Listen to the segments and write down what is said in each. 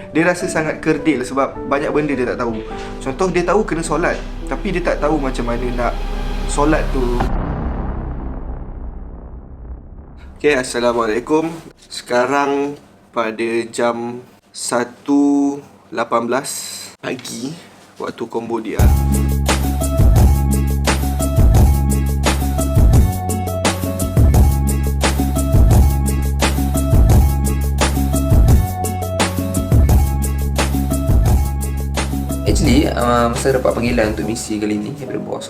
dia rasa sangat kerdil sebab banyak benda dia tak tahu. Contoh, dia tahu kena solat, tapi dia tak tahu macam mana nak solat tu. Okay, Assalamualaikum. Sekarang pada jam 1.18 pagi waktu Cambodia. Actually, masa dapat panggilan untuk misi kali ni daripada bos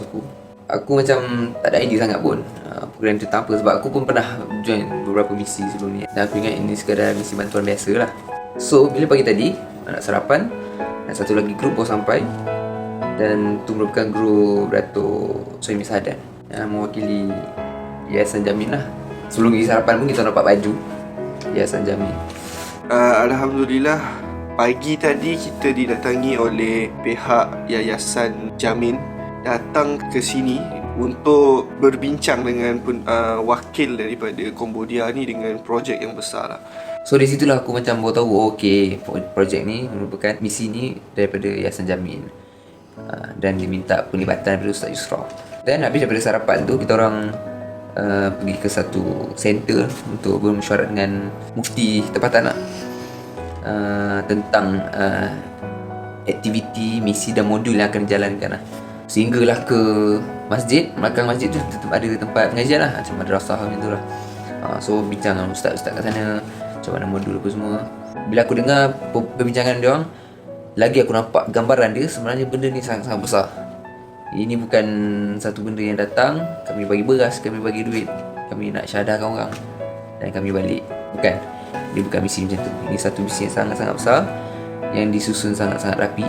aku macam tak ada idea sangat pun program tu tentang apa, sebab aku pun pernah join beberapa misi sebelum ni dan aku ingat ini sekadar misi bantuan biasa lah. So, bila pagi tadi nak sarapan dan satu lagi grup baru sampai, dan tu merupakan grup Dato' Soimi Sahadan yang mewakili Yayasan Jamin lah. Sebelum pergi sarapan pun kita dapat baju Yayasan Jamin. Alhamdulillah, pagi tadi kita didatangi oleh pihak Yayasan Jamin datang ke sini untuk berbincang dengan wakil daripada Cambodia ni dengan projek yang besar lah. So di situlah aku macam baru tahu, okey, projek ni merupakan misi ni daripada Yayasan Jamin, dan diminta pelibatan daripada Ustaz Yusra. Dan habis daripada sarapan tu, kita orang pergi ke satu center untuk bermesyuarat dengan mufti tempatan lah, tentang aktiviti, misi dan modul yang akan dijalankan lah. Sehinggalah ke masjid. Belakang masjid tu tetap ada tempat pengajian lah, macam madrasah macam tu lah. So bincang dengan ustaz-ustaz kat sana, macam mana modul apa semua. Bila aku dengar perbincangan dia orang, lagi aku nampak gambaran dia, sebenarnya benda ni sangat-sangat besar. Ini bukan satu benda yang datang, kami bagi beras, kami bagi duit, kami nak syahadahkan orang dan kami balik. Bukan. Dia bukan misi macam tu. Ini satu misi yang sangat-sangat besar, yang disusun sangat-sangat rapi.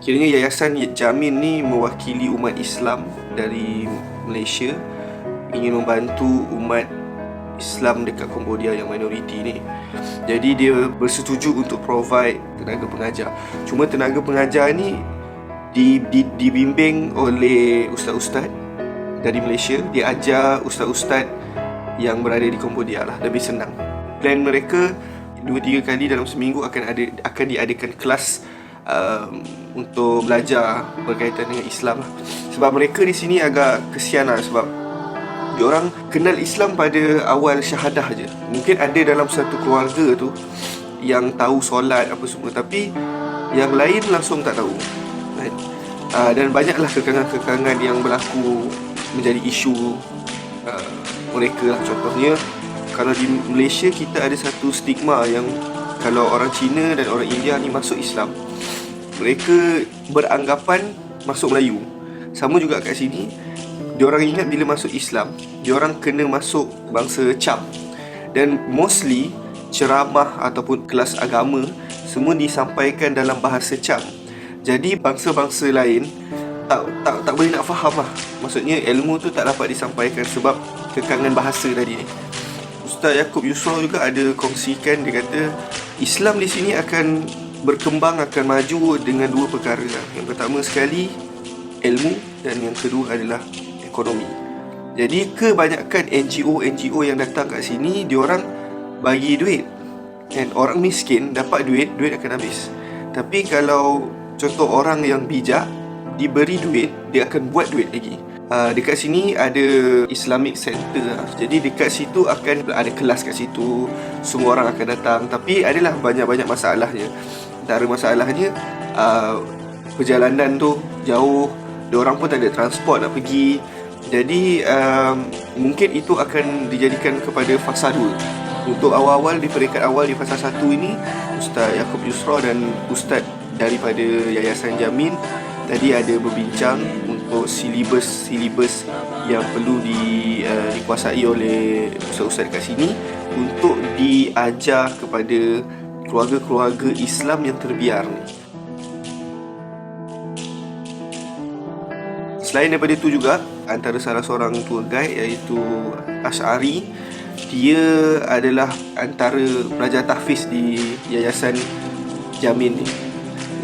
Kiranya Yayasan Jamin ni mewakili umat Islam dari Malaysia, ingin membantu umat Islam dekat Cambodia yang minoriti ni. Jadi dia bersetuju untuk provide tenaga pengajar. Cuma tenaga pengajar ni dibimbing oleh ustaz-ustaz dari Malaysia. Dia ajar ustaz-ustaz yang berada di Cambodia lah, lebih senang. Plan mereka 2-3 kali dalam seminggu akan diadakan kelas untuk belajar berkaitan dengan Islam lah. Sebab mereka di sini agak kesian lah, sebab diorang kenal Islam pada awal syahadah je. Mungkin ada dalam satu keluarga tu yang tahu solat apa semua, tapi yang lain langsung tak tahu kan? Dan banyaklah kekangan-kekangan yang berlaku menjadi isu mereka lah. Contohnya, kalau di Malaysia kita ada satu stigma yang kalau orang Cina dan orang India ni masuk Islam, mereka beranggapan masuk Melayu. Sama juga kat sini, diorang ingat bila masuk Islam, diorang kena masuk bangsa Cham. Dan mostly ceramah ataupun kelas agama semua disampaikan dalam bahasa Cham. Jadi bangsa-bangsa lain tak boleh nak faham lah. Maksudnya ilmu tu tak dapat disampaikan sebab kekangan bahasa tadi ni. Ustaz Yaakob Yusra juga ada kongsikan, dia kata Islam di sini akan berkembang, akan maju dengan dua perkara lah. Yang pertama sekali ilmu, dan yang kedua adalah ekonomi. Jadi kebanyakan NGO yang datang kat sini, diorang bagi duit, dan orang miskin dapat duit akan habis. Tapi kalau contoh orang yang bijak diberi duit, dia akan buat duit lagi. Dekat sini ada Islamic Center lah. Jadi dekat situ akan ada kelas kat situ, semua orang akan datang. Tapi adalah banyak-banyak masalahnya. Antara masalahnya perjalanan tu jauh, diorang pun tak ada transport nak pergi. Jadi mungkin itu akan dijadikan kepada fasa 2. Untuk awal-awal, di peringkat awal di fasa 1 ini, Ustaz Yaakob Yusra dan Ustaz daripada Yayasan Jamin tadi ada berbincang untuk silibus yang perlu dikuasai oleh ustaz-ustaz kat sini untuk diajar kepada keluarga-keluarga Islam yang terbiar ni. Selain daripada itu juga, antara salah seorang tour guide iaitu Asy'ari, dia adalah antara pelajar tahfiz di Yayasan Jamin ni.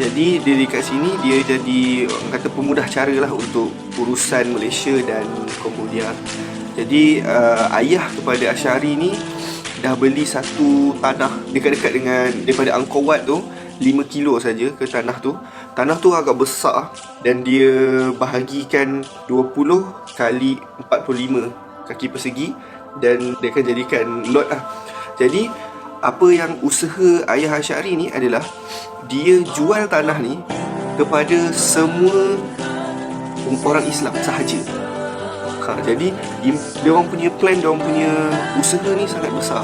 Jadi dia dekat sini, dia jadi orang kata pemudah cara lah untuk urusan Malaysia dan Cambodia. Jadi ayah kepada Asy'ari ni, dah beli satu tanah dekat-dekat dengan daripada Angkor Wat tu 5 kilo saja ke tanah tu. Tanah tu agak besar dan dia bahagikan 20 kali 45 kaki persegi dan dia akan jadikan lot lah. Jadi apa yang usaha Ayah Asy'ari ni adalah dia jual tanah ni kepada semua orang Islam sahaja. Jadi dia orang punya plan, dia orang punya usaha ni sangat besar.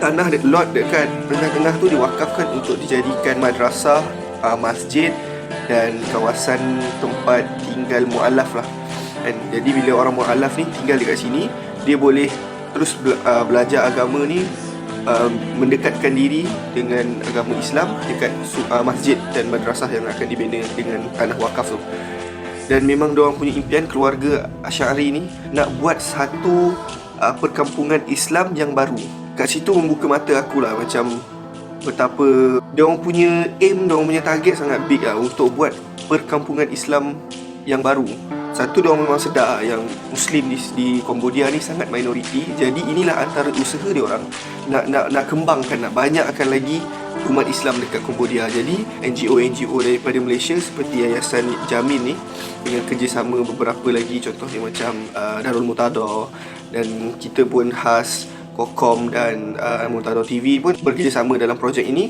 Tanah lot dekat tengah-tengah tu diwakafkan untuk dijadikan madrasah, masjid dan kawasan tempat tinggal mu'alaf lah. And jadi bila orang mu'alaf ni tinggal dekat sini, dia boleh terus belajar agama ni, mendekatkan diri dengan agama Islam dekat masjid dan madrasah yang akan dibina dengan tanah wakaf tu. Dan memang diorang punya impian keluarga Asy'ari ni nak buat satu perkampungan Islam yang baru. Kat situ membuka mata aku lah, macam betapa diorang punya aim, diorang punya target sangat big lah untuk buat perkampungan Islam yang baru. Satu, diorang memang sedar yang Muslim di Cambodia ni sangat minoriti. Jadi inilah antara usaha diorang nak kembangkan, nak banyakkan lagi umat Islam dekat Cambodia. Jadi NGO daripada Malaysia seperti Yayasan Jamin ni dengan kerjasama beberapa lagi, contohnya macam Darul Murtadah, dan kita pun khas Kokom dan Murtadah TV pun bekerjasama dalam projek ini.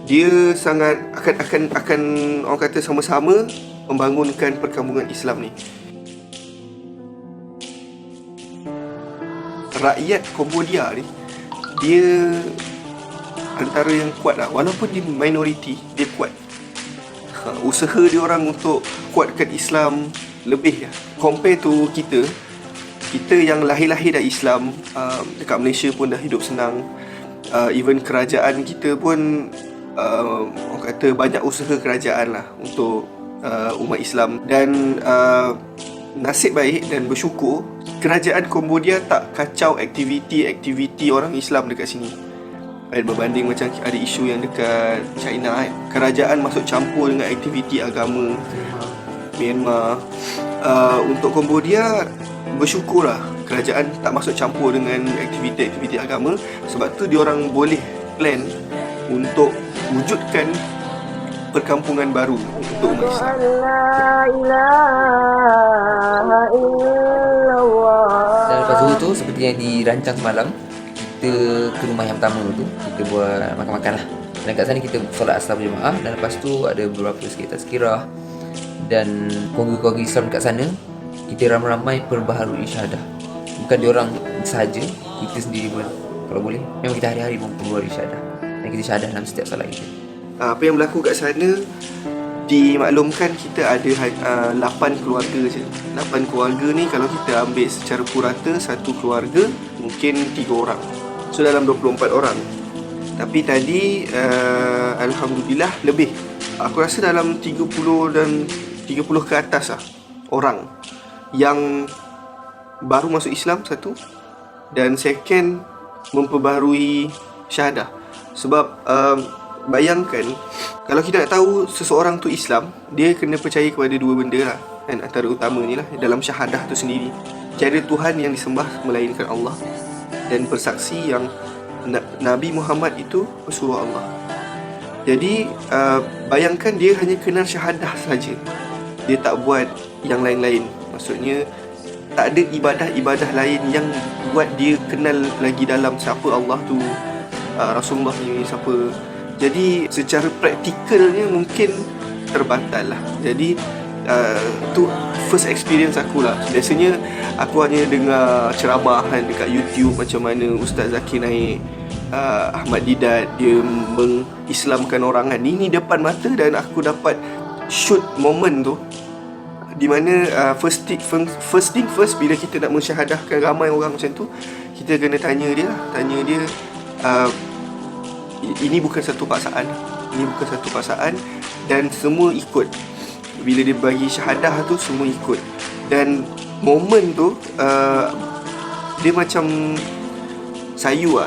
Dia sangat akan orang kata sama-sama membangunkan perkampungan Islam ni. Rakyat Cambodia ni dia antara yang kuat lah. Walaupun dia minoriti, dia kuat. Usaha dia orang untuk kuatkan Islam lebih lah. Compare to kita yang lahir-lahir dah Islam, dekat Malaysia pun dah hidup senang. Even kerajaan kita pun orang kata banyak usaha kerajaan lah untuk umat Islam. Dan nasib baik dan bersyukur kerajaan Cambodia tak kacau aktiviti orang Islam dekat sini. Berbanding macam ada isu yang dekat China kan, kerajaan masuk campur dengan aktiviti agama Myanmar. Untuk Cambodia bersyukurlah kerajaan tak masuk campur dengan aktiviti agama. Sebab tu diorang boleh plan untuk wujudkan perkampungan baru untuk umat Islam. Dan lepas tu seperti yang dirancang semalam, kita ke rumah yang pertama tu, kita buat makan-makan lah. Dan kat sana kita solat asar berjemaah. Dan lepas tu ada beberapa sekitar tazkirah dan keluarga-keluarga Islam kat sana. Kita ramai-ramai perbaharui syahadah. Bukan diorang sahaja, kita sendiri pun kalau boleh memang kita hari-hari pun perbaharui syahadah. Dan kita syahadah dalam setiap solat kita. Apa yang berlaku kat sana, dimaklumkan kita ada 8 keluarga je. 8 keluarga ni kalau kita ambil secara purata, satu keluarga mungkin 3 orang. So dalam 24 orang. Tapi tadi alhamdulillah lebih. Aku rasa dalam 30 ke atas lah orang yang baru masuk Islam, satu, dan second memperbaharui syahadah. Sebab bayangkan kalau kita nak tahu seseorang tu Islam, dia kena percaya kepada 2 benda lah, dan antara utama ni lah dalam syahadah tu sendiri, tiada Tuhan yang disembah melainkan Allah, dan bersaksi yang Nabi Muhammad itu pesuruh Allah. Jadi bayangkan dia hanya kenal syahadah saja, dia tak buat yang lain-lain. Maksudnya tak ada ibadah-ibadah lain yang buat dia kenal lagi dalam siapa Allah tu, Rasulullah ni siapa. Jadi secara praktikalnya mungkin terbatal lah. Jadi tu first experience aku lah. Biasanya aku hanya dengar ceramah dekat YouTube macam mana Ustaz Zakir Naik, Ahmad Didat, dia mengislamkan orang kan. Ini depan mata dan aku dapat shoot moment tu, di mana first thing first, bila kita nak mensyahadahkan ramai orang macam tu, kita kena tanya dia ini bukan satu paksaan. Ini bukan satu paksaan dan semua ikut. Bila dia bagi syahadah tu, semua ikut. Dan momen tu dia macam sayu.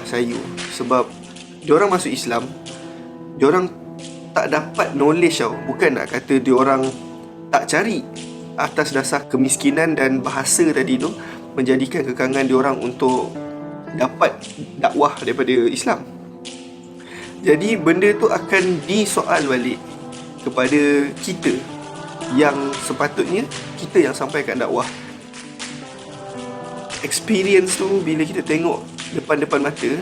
Sebab diorang masuk Islam, diorang tak dapat knowledge tau. Bukan nak kata diorang tak cari, atas dasar kemiskinan dan bahasa tadi tu menjadikan kekangan diorang untuk dapat dakwah daripada Islam. Jadi benda tu akan disoal balik kepada kita, yang sepatutnya kita yang sampaikan dakwah. Experience tu bila kita tengok depan-depan mata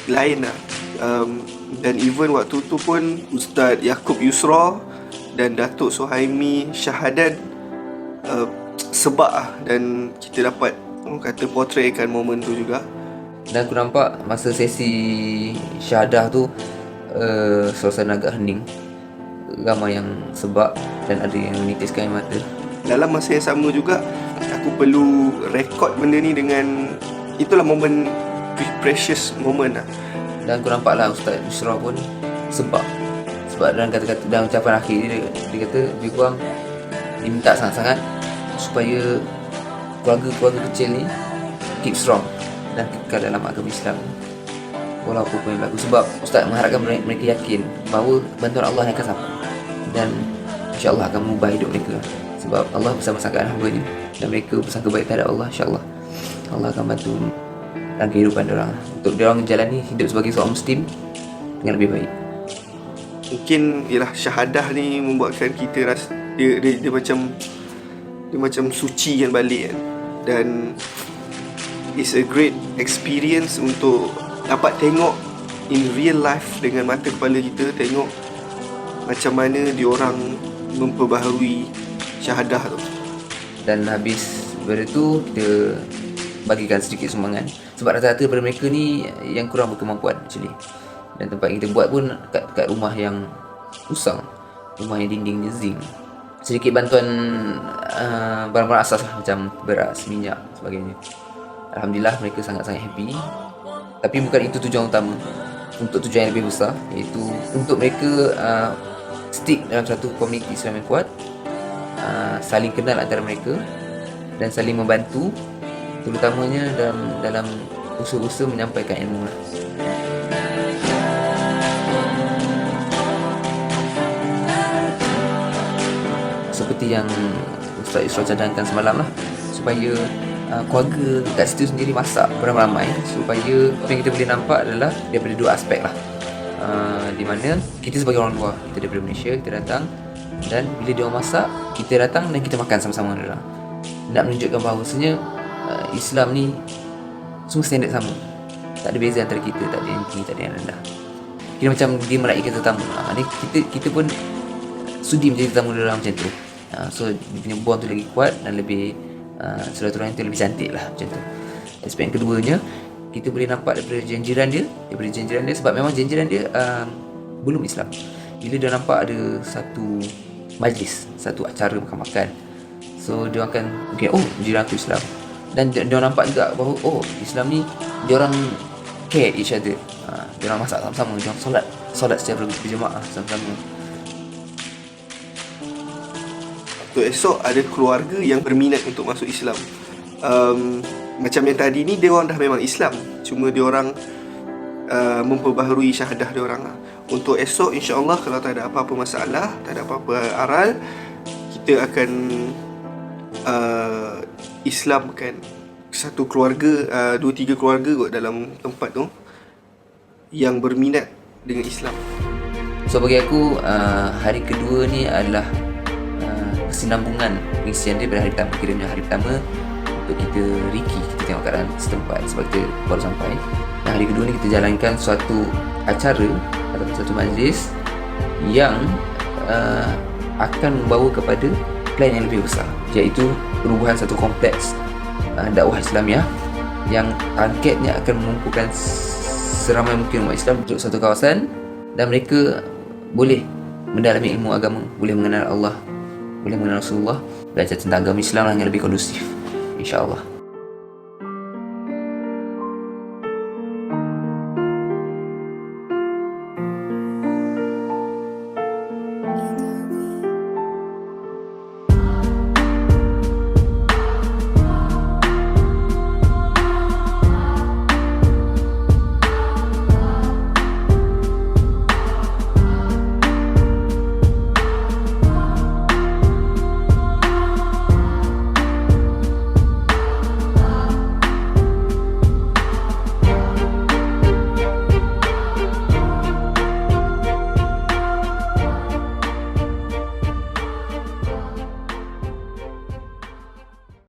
lain lah. Dan even waktu tu pun Ustaz Yaakob Yusra dan Datuk Suhaimi Syahadan sebab lah, dan kita dapat kata portraykan momen tu juga. Dan aku nampak masa sesi syahadah tu suasana agak hening, ramai yang sebab dan ada yang menitiskan air mata. Dalam masa yang sama juga aku perlu rekod benda ni dengan, itulah momen precious moment lah. Dan aku nampak lah Ustaz Yusra pun sebab dalam kata-kata, dalam ucapan akhir dia kata lebih kurang dia minta sangat-sangat supaya keluarga-keluarga kecil ni keep strong dan kekal dalam agama Islam walaupun apa yang berlaku. Sebab Ustaz mengharapkan mereka yakin bahawa bantuan Allah yang akan sampai dan insya-Allah akan mengubah hidup mereka. Sebab Allah bersama-sama hamba-Nya dan mereka bersangka baik terhadap Allah, insya-Allah Allah akan bantu dalam kehidupan diorang untuk diorang menjalani hidup sebagai seorang Muslim dengan lebih baik. Mungkin ialah syahadah ni membuatkan kita rasa dia macam suci kan balik kan. Dan it's a great experience untuk dapat tengok in real life dengan mata kepala kita, tengok macam mana diorang memperbaharui syahadah tu. Dan habis daripada tu kita bagikan sedikit sumbangan. Sebab rata-rata daripada mereka ni yang kurang berkemampuan actually. Dan tempat yang kita buat pun kat rumah yang usang, rumah yang dindingnya zinc. Sedikit bantuan barang-barang asas lah, macam beras, minyak, sebagainya. Alhamdulillah mereka sangat-sangat happy. Tapi bukan itu tujuan utama. Untuk tujuan yang lebih besar, iaitu untuk mereka stick dalam satu komuniti Islam yang kuat, saling kenal antara mereka dan saling membantu, terutamanya dalam usaha-usaha menyampaikan ilmu. Seperti yang Ustaz Yusra cadangkan semalam lah, supaya keluarga kat situ sendiri masak beramai-ramai, supaya apa yang kita boleh nampak adalah daripada dua aspek lah. Di mana kita sebagai orang luar, kita daripada Malaysia, kita datang, dan bila dia orang masak, kita datang dan kita makan sama-sama dengan orang. Nak menunjukkan bahawasanya Islam ni semua standard sama, tak ada beza antara kita, tak ada yang tinggi, tak ada yang rendah. Kira macam dia meraihkan tetamu. Ni kita pun sudi menjadi tetamu dia orang macam tu. So dia punya bond tu lagi kuat dan lebih silaturahmi tu lebih cantik lah macam tu. Aspek yang keduanya, kita boleh nampak daripada janjiran dia, sebab memang janjiran dia belum Islam. Bila dia nampak ada satu majlis, satu acara makan-makan, so dia akan jiran tu Islam. Dan dia nampak juga bahawa Islam ni dia orang care each other. Dia orang masak sama-sama, dia orang solat secara berjemaah sama-sama. So esok ada keluarga yang berminat untuk masuk Islam. Macam yang tadi ni, dia orang dah memang Islam, cuma dia orang memperbaharui syahadah dia orang lah. Untuk esok insya-Allah, kalau tak ada apa-apa masalah, tak ada apa-apa aral, kita akan Islamkan satu keluarga, 2-3 keluarga kot dalam tempat tu yang berminat dengan Islam. So bagi aku hari kedua ni adalah kesinambungan pengisian dia pada hari pertama. Kiranya hari pertama untuk kita riki, kita tengok keadaan setempat sebab kita baru sampai. Dan hari kedua ni kita jalankan suatu acara atau suatu majlis yang akan membawa kepada plan yang lebih besar, iaitu perubahan satu kompleks dakwah Islamiah yang targetnya akan mengumpulkan seramai mungkin umat Islam duduk satu kawasan dan mereka boleh mendalami ilmu agama, boleh mengenal Allah, boleh mengenal Rasulullah, belajar tentang agama Islam yang lebih kondusif, insya-Allah.